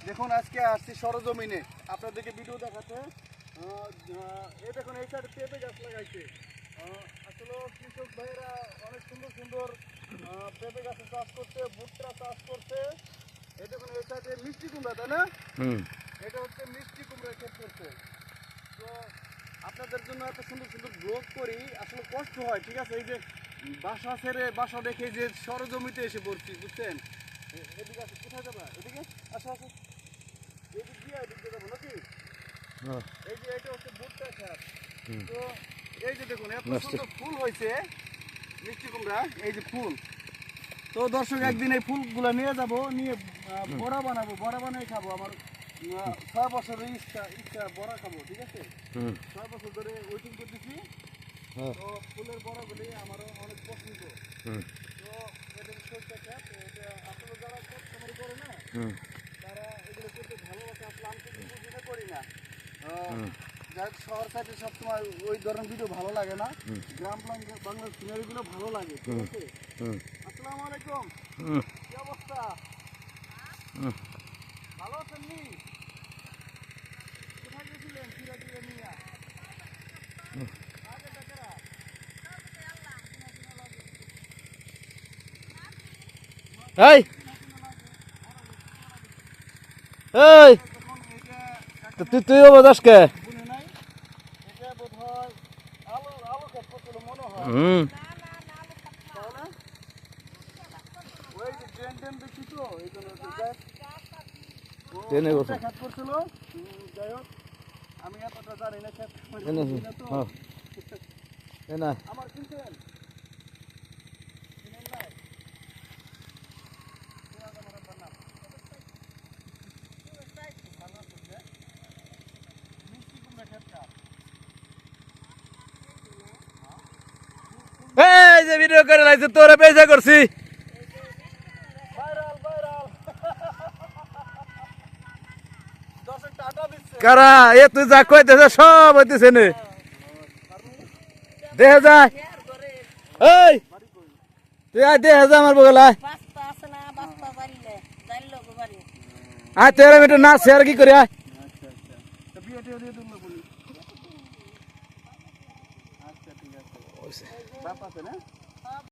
দেখুন আজকে আসছি সরজমিনে আপনাদেরকে ভিডিও দেখাতে। এই দেখুন এই সাইডে পেঁপে গাছ লাগাইছে। আসলে কৃষক ভাইয়েরা অনেক সুন্দর সুন্দর পেঁপে গাছের চাষ করছে, ভুট্টা চাষ করছে। এই দেখুন এই সাইডে মিষ্টি কুমড়া, তাই না? এটা হচ্ছে মিষ্টি কুমড়ার ক্ষেত করছে। তো আপনাদের জন্য এত সুন্দর সুন্দর ব্লগ করি, আসলে কষ্ট হয়, ঠিক আছে? এই যে বাসা ছেড়ে বাসা দেখে যে সরজমিতে এসে পড়ছি, বুঝছেন? এদিকে আছে, কোথায় যাবা? এদিকে আসো আসো, এদিক দিয়ে যাবো নাকি? এই যে এটা হচ্ছে ভুট্টা ক্ষেত। তো এই যে দেখুন এত সুন্দর ফুল হয়েছে মিষ্টি কুমড়া, এই যে ফুল। তো দর্শক একদিন এই ফুলগুলো নিয়ে যাব, নিয়ে বড়া বানাবো, বড়া বানিয়ে খাবো। আমার 6 বছরের ইচ্ছা বড়া খাবো, ঠিক আছে? 6 বছর ধরে ওয়েটিং করতেছি। তো ফুলের বড়াগুলি আমারও অনেক পছন্দ। তো এটা সরষে ক্ষেত, এটা আসলে যারা কষ্ট করে না তারা এগুলো করতে ভালোবাসে। আসলে আমি কিন্তু বুঝে করি না। যাই শহর সাইডে সবসময় ওই ধরনের ভিডিও ভালো লাগে না, গ্রাম বাংলার সিনারিগুলো ভালো লাগে, ঠিক আছে? আসসালামু আলাইকুম, কি অবস্থা? ভালো আছেন নি? কোথায় গেছিলেন সিরাজুলে নিয়ে? আগে টাকারা এই এই তুইও বাজাস কে? বুনে নাই, এটা বোধ হয় আলু ক্ষেত করছিল মনে হয়। তাহলে ওই যে ট্রেন দেখছি তো এই জন্য ক্ষেত করছিল। যাই হোক আমি এতটা জানি না ক্ষেত তো। আমার কিনছেন কিনেন নাই? মিষ্টি কুমড়া ক্ষেত কার? এই যে ভিডিও করে লাইছে তোরে পয়সা করছি ভাইরাল ভাইরাল দর্শক টাটা দিচ্ছে। কারা এ তুই যা কইতেছে সব হইতেছে নে দেখা যায়। এই তুই আয় দেখা যা আমার বগলা আয় তেরা মিটার না শেয়ার কি করি আয়। আচ্ছা আচ্ছা, তো বিয়ে টিয়ে দিয়ে দিন না বলি। আচ্ছা ঠিক আছে, বাপ আছে না?